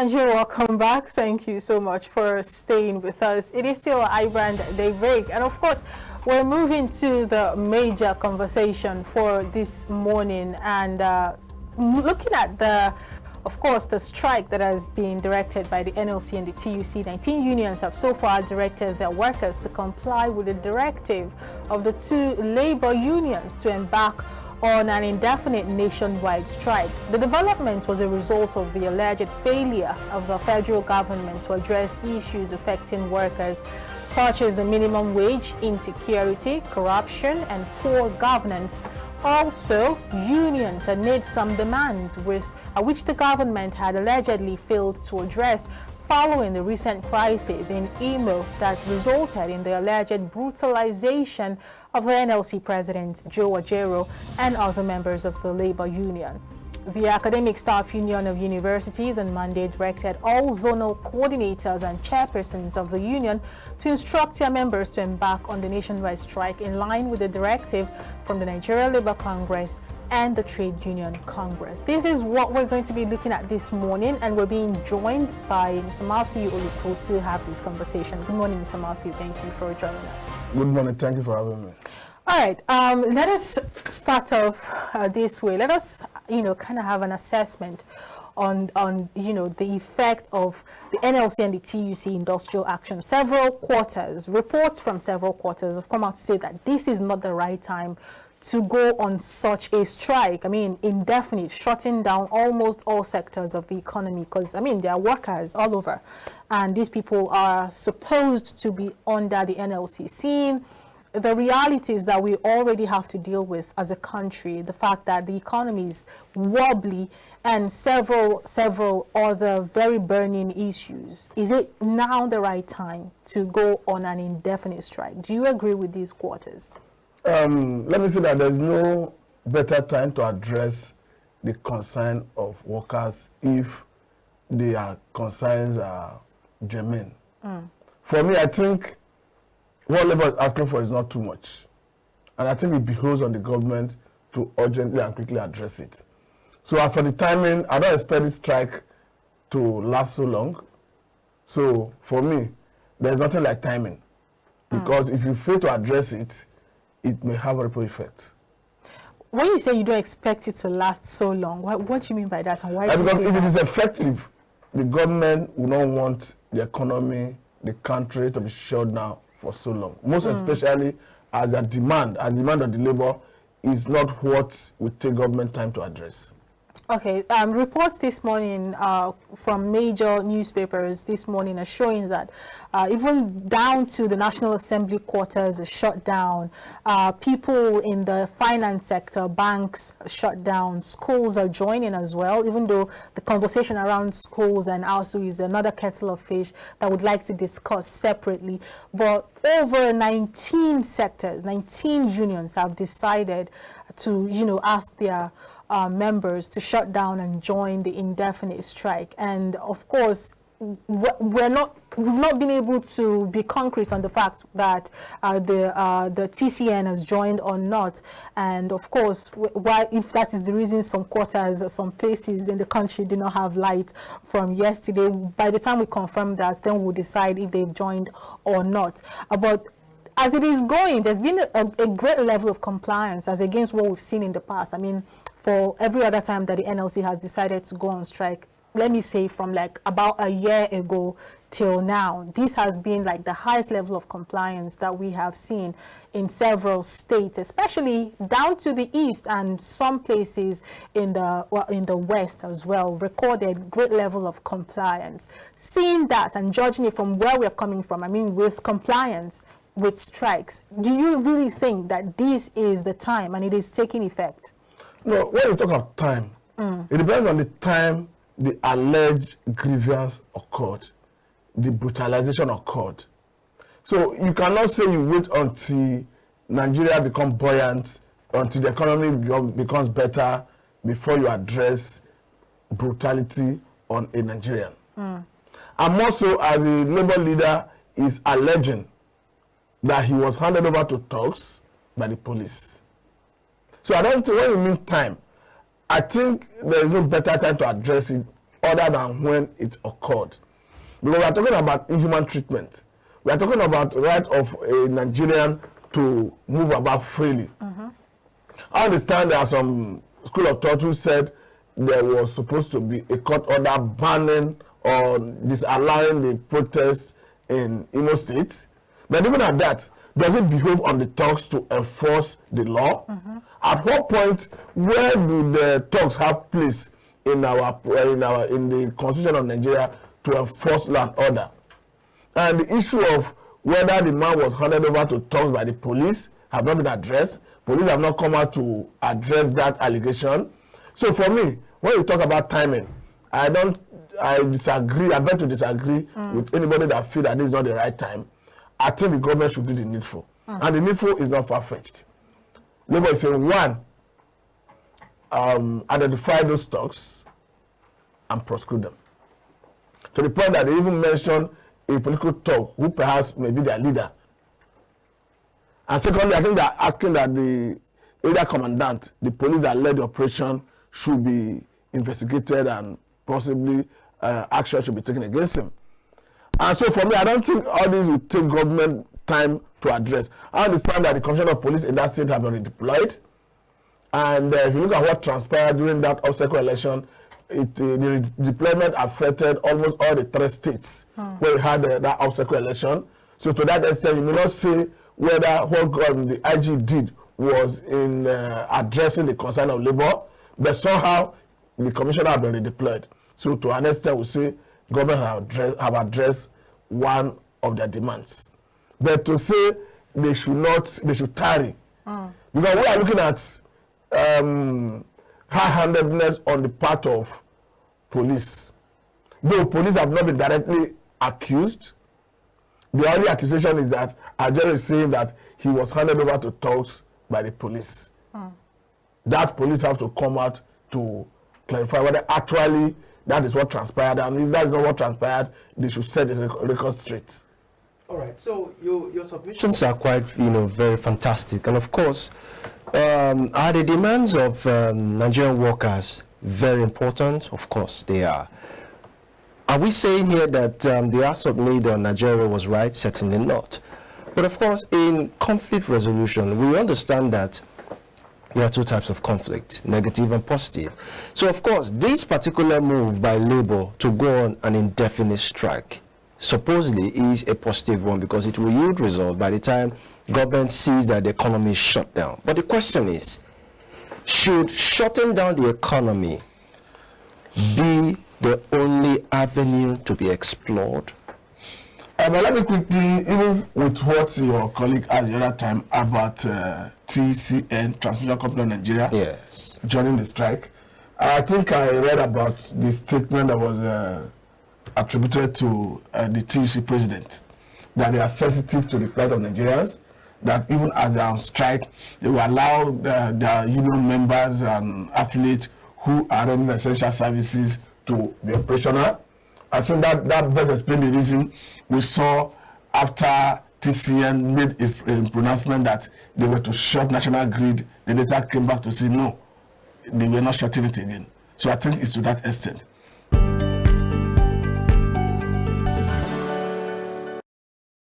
And you're welcome back. Thank you so much for staying with us. It is still iBrand Daybreak, and of course, we're moving to the major conversation for this morning, and looking at of course, the strike that has been directed by the NLC and the TUC. 19 unions have so far directed their workers to comply with the directive of the two labor unions to embark on an indefinite nationwide strike. The development was a result of the alleged failure of the federal government to address issues affecting workers, such as the minimum wage, insecurity, corruption, and poor governance. Also, unions had made some demands which the government had allegedly failed to address following the recent crisis in Imo that resulted in the alleged brutalization of the NLC President, Ajaero, and other members of the labor union. The Academic Staff Union of Universities on Monday directed all zonal coordinators and chairpersons of the union to instruct their members to embark on the nationwide strike in line with the directive from the Nigeria Labour Congress and the Trade Union Congress. This is what we're going to be looking at this morning, and we're being joined by Mr. Matthew Oluko to have this conversation. Good morning, Mr. Matthew. Thank you for joining us. Good morning. Thank you for having me. All right, let us start off this way. Let us, kind of have an assessment on the effect of the NLC and the TUC industrial action. Reports from several quarters have come out to say that this is not the right time to go on such a strike. I mean, indefinite, shutting down almost all sectors of the economy, because, there are workers all over, and these people are supposed to be under the NLC. Seeing the realities that we already have to deal with as a country, the fact that the economy is wobbly, and several other very burning issues, is it now the right time to go on an indefinite strike? Do you agree with these quarters? Let me say that there's no better time to address the concern of workers if their concerns are germane. For me, I think what Labour is asking for is not too much. And I think it behoves on the government to urgently and quickly address it. So as for the timing, I don't expect this strike to last so long. So for me, there's nothing like timing. Because if you fail to address it, it may have a ripple effect. When you say you don't expect it to last so long, what do you mean by that? And why? Because if it is effective, the government will not want the economy, the country to be shut down for so long. Most especially as the demand of the labor is not what will take government time to address. Okay, reports this morning from major newspapers this morning are showing that even down to the National Assembly quarters are shut down. People in the finance sector, banks are shut down. Schools are joining as well, even though the conversation around schools and ASU is another kettle of fish that I would like to discuss separately. But over 19 sectors, 19 unions have decided to, ask their members to shut down and join the indefinite strike. And of course, we've not been able to be concrete on the fact that the TCN has joined or not. And of course, why, if that is the reason some quarters, some places in the country do not have light from yesterday, by the time we confirm that, then we'll decide if they've joined or not. But as it is going, there's been a great level of compliance as against what we've seen in the past. For every other time that the NLC has decided to go on strike, let me say from about a year ago till now, this has been the highest level of compliance that we have seen in several states, especially down to the east and some places in the west as well, recorded great level of compliance. Seeing that and judging it from where we're coming from, with compliance, with strikes, do you really think that this is the time and it is taking effect? No, when you talk of time, it depends on the time the alleged grievance occurred, the brutalization occurred. So you cannot say you wait until Nigeria becomes buoyant, until the economy becomes better before you address brutality on a Nigerian. And more so as a labor leader is alleging that he was handed over to thugs by the police. So I don't think when you mean time, I think there is no better time to address it other than when it occurred. Because we are talking about inhuman treatment. We are talking about the right of a Nigerian to move about freely. I understand there are some school of thought who said there was supposed to be a court order banning or disallowing the protests in Imo State. But even at that, does it behove on the talks to enforce the law? At what point, where do the talks have place in the Constitution of Nigeria to enforce law and order? And the issue of whether the man was handed over to talks by the police have not been addressed. Police have not come out to address that allegation. So for me, when you talk about timing, I disagree. I beg to disagree with anybody that feel that this is not the right time. I think the government should do the needful. And the needful is not far-fetched. Labour is saying, one, identify those stocks and prosecute them. To the point that they even mention a political talk who perhaps may be their leader. And secondly, I think they're asking that the area commandant, the police that led the operation, should be investigated and possibly action should be taken against him. And so for me, I don't think all this will take government time to address. I understand that the Commissioner of Police in that state have been deployed. And if you look at what transpired during that obstacle election, the deployment affected almost all the 3 states where we had that obstacle election. So to that extent, you may not say whether what the IG did was in addressing the concern of labor, but somehow the commissioner have been redeployed. So to an extent, we say government have addressed one of their demands. But to say they should tarry. Because we are looking at high-handedness on the part of police. Though police have not been directly accused, the only accusation is that Ajaero is saying that he was handed over to talks by the police. That police have to come out to clarify whether actually that is what transpired, and if that is not what transpired, they should set this record straight. All right. So your submissions are quite, very fantastic, and of course, are the demands of Nigerian workers very important? Of course, they are. Are we saying here that the assault made on Ajaero was right? Certainly not. But of course, in conflict resolution, we understand that there are 2 types of conflict, negative and positive. So of course, this particular move by Labour to go on an indefinite strike supposedly is a positive one because it will yield result by the time government sees that the economy is shut down. But the question is, should shutting down the economy be the only avenue to be explored? But let me quickly, even with what your colleague asked the other time about TCN, Transmission Company of Nigeria, joining the strike, I think I read about the statement that was attributed to the TUC President, that they are sensitive to the plight of Nigerians, that even as they are on strike, they will allow their union members and affiliates who are running essential services to be operational. I think that best explains the reason we saw after TCN made its pronouncement that they were to shut national grid. They later came back to say no, they were not shutting it again. So I think it's to that extent.